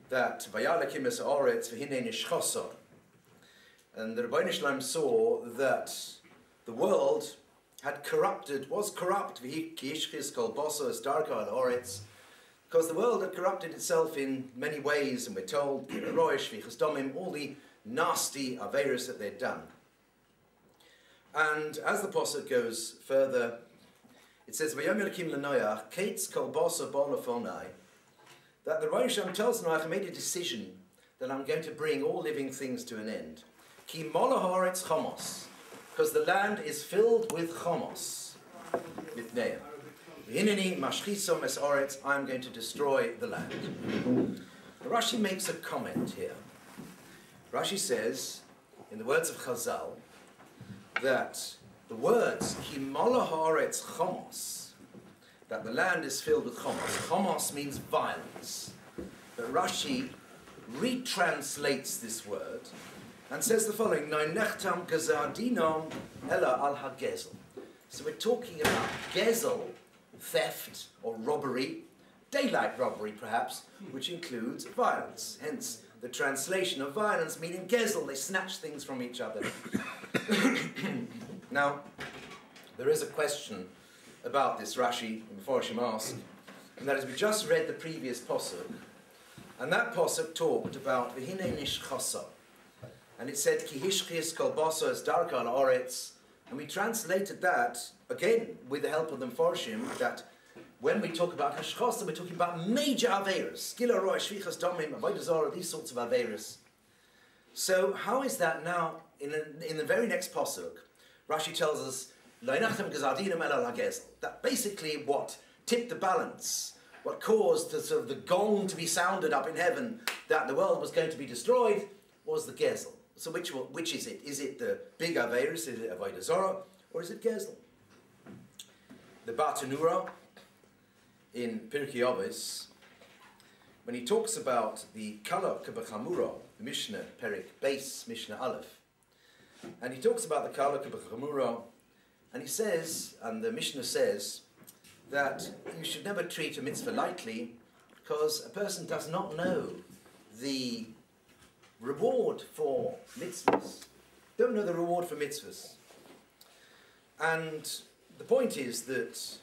that Vayalakim es Oretz v'hinei nishchoso. And the Rebbeinu Shalom saw that the world had corrupted, was corrupt, v'hishchis kol boso es darka al Oretz, because the world had corrupted itself in many ways, and we're told, Roish, v'chas domim, all the nasty averos that they'd done. And as the Pasuk goes further, it says, V'yom Elokim l'Noach, kates kol boso bo lefonai, that the Rebbeinu Shalom tells Noach, I made a decision that I'm going to bring all living things to an end. Ki mola haaretz chomos, because the land is filled with chomos, mitneah. V'hineni mashchisom es oretz, I'm going to destroy the land. Rashi makes a comment here. Rashi says, in the words of Chazal, that the words ki mola haaretz chomos, that the land is filled with chomos. Chomos means violence. But Rashi retranslates this word and says the following, No nechtam gazadinom ela al hagezel. So we're talking about gezel, theft or robbery, daylight robbery perhaps, which includes violence. Hence the translation of violence meaning gezel, they snatch things from each other. Now, there is a question about this Rashi, before Hashem asked, and that is we just read the previous Pasuk, and that Pasuk talked about V'hinei nishchoso, and it said Ki hishchis kol boso es darka al oretz, and we translated that again with the help of the Mepharshim, that when we talk about hashchosa, we're talking about major averos, gila roa shvichas domim, avodah zarah, these sorts of averos. So how is that now in the very next Pasuk? Rashi tells us that basically what tipped the balance, what caused sort of the gong to be sounded up in heaven that the world was going to be destroyed, was the gezel. So which is it? Is it the big averis, is it avodah zarah, or is it gezel? The Bartanura in Pirkei Avos, when he talks about the kala k'b'chamura, the Mishnah Perik Beis Mishnah Aleph, and he talks about the kala k'b'chamura, and he says, and the Mishnah says, that you should never treat a mitzvah lightly, because a person does not know the reward for mitzvahs. Don't know the reward for mitzvahs. And the point is that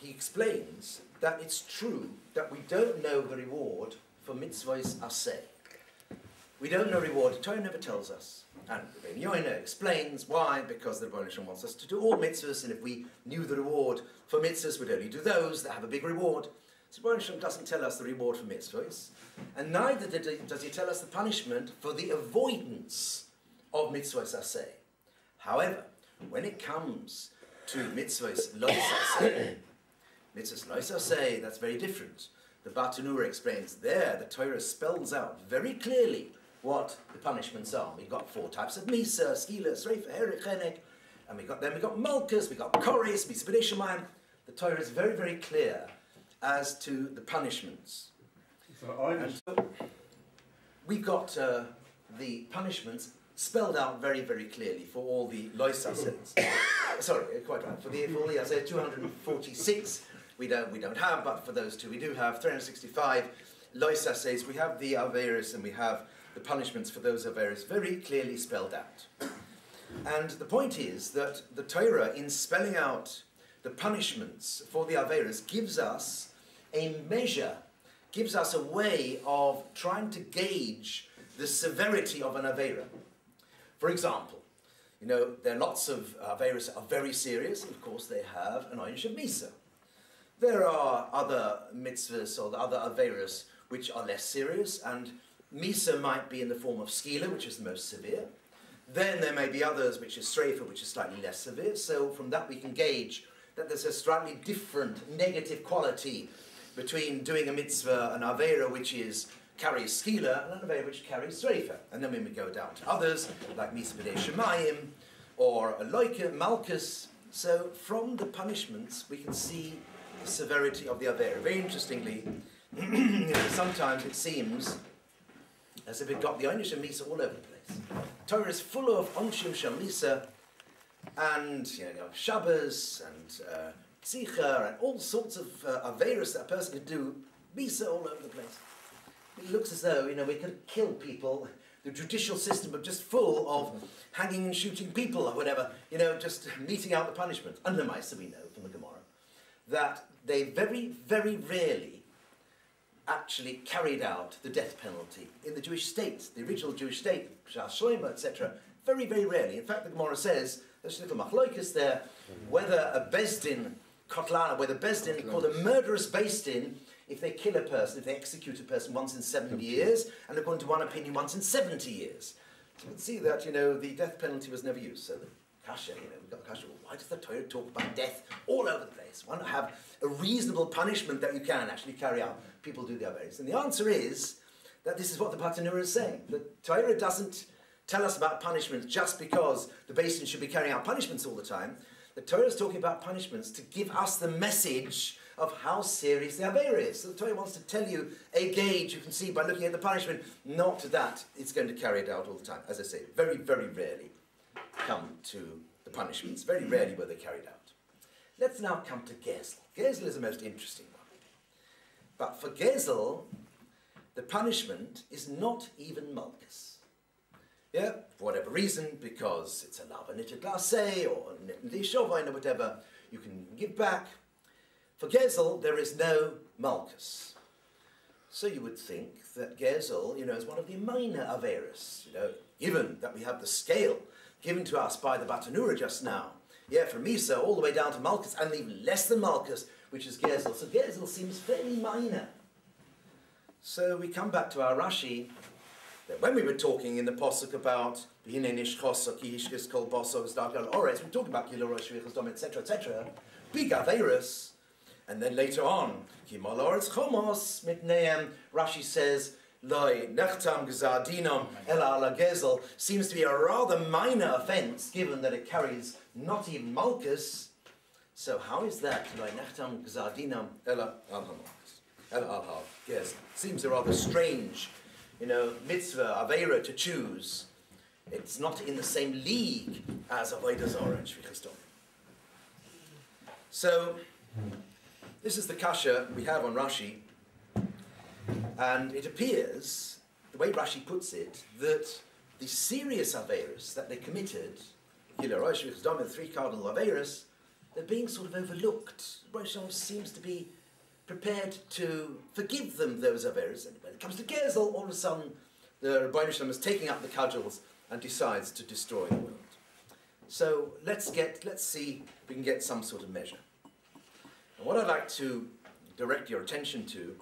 he explains that it's true that we don't know the reward for mitzvahs aseh. We don't know reward. The Torah never tells us. And Rabbeinu Yoina explains why, because the Rebbeinu Shalom wants us to do all mitzvahs, and if we knew the reward for mitzvahs, we'd only do those that have a big reward. So the Rebbeinu Shalom doesn't tell us the reward for mitzvahs, and neither does he tell us the punishment for the avoidance of mitzvahs aseh. However, when it comes to mitzvahs lo aseh, mitzvahs lo aseh, that's very different. The Bartanura explains there, the Torah spells out very clearly what the punishments are. We've got 4 types of misa, skila, sreifa, herek, chenek, and we got malchus, we got koris, misa b'nei shemayim. The Torah is very, very clear as to the punishments. So we've got the punishments spelled out very, very clearly for all the lois asets. Sorry, quite right. For the aseh 246, we don't have, but for those two we do have 365 lois asets. We have the averis and we have the punishments for those averis very clearly spelled out. And the point is that the Torah, in spelling out the punishments for the averis, gives us a measure, gives us a way of trying to gauge the severity of an avera. For example, you know, there are lots of averis that are very serious, and of course they have an oynish of misa. There are other mitzvahs or other averis which are less serious, and misa might be in the form of skila, which is the most severe. Then there may be others which is sreifa, which is slightly less severe. So from that we can gauge that there's a slightly different negative quality between doing a mitzvah, an avera which carries skila, and an avera which carries sreifa. And then when we go down to others, like misa b'nei shemayim, or a loika, malchus, so from the punishments we can see the severity of the avera. Very interestingly, sometimes it seems as if it got the Onish and Misa all over the place. Torah is full of Onshim Shel Misa, and Shabbos, and Tzicha, and all sorts of Averis that a person could do, Misa all over the place. it looks as though, we could kill people. The judicial system was just full of hanging and shooting people or whatever, just meting out the punishment. Under Maisa, we know from the Gemara that they very, very rarely actually carried out the death penalty in the Jewish state, the original Jewish state, Shalom, etc. Very, very rarely. In fact, the Gemara says, there's a little machloikus there, whether a Bezdin, Kotlana, whether Bezdin, called a murderous Bezdin, if they kill a person, if they execute a person once in 7 years, and according to one opinion, once in 70 years. So you can see that, the death penalty was never used. So the Kasha, we've got the Kasha, well, why does the Torah talk about death all over the place? Why not have a reasonable punishment that you can actually carry out? People do the Averis. And the answer is that this is what the Patanura is saying. The Torah doesn't tell us about punishments just because the Basin should be carrying out punishments all the time. The Torah is talking about punishments to give us the message of how serious the Aveira is. So the Torah wants to tell you a gauge you can see by looking at the punishment, not that it's going to carry it out all the time. As I say, very, very rarely come to the punishments. Very rarely were they carried out. Let's now come to Gezel. Gezel is the most interesting one. But for Gezel, the punishment is not even Malchus. Yeah, for whatever reason, because it's a lavanita glacé or nishovain or whatever, you can give back. For Gezel, there is no Malchus. So you would think that Gezel, is one of the minor Averis, given that we have the scale given to us by the Batanura just now. Yeah, from Misa all the way down to Malchus, and even less than Malchus, which is Gezel. So Gezel seems fairly minor. So we come back to our Rashi, that when we were talking in the Posuk about we're talking about etc., etc., big Averis. And then later on, Rashi says, seems to be a rather minor offence, given that it carries not even Malchus. So how is that? Seems a rather strange, mitzvah, aveira to choose. It's not in the same league as Avodah Zarah and Shvichas Dom. So, this is the kasha we have on Rashi, and it appears, the way Rashi puts it, that the serious Averis that they committed, the 3 cardinal Averis, they're being sort of overlooked. Rosh seems to be prepared to forgive them those Averis, and when it comes to Gezel, all of a sudden the Rebbeinu Shalom is taking up the cudgels and decides to destroy the world. So let's see if we can get some sort of measure. And what I'd like to direct your attention to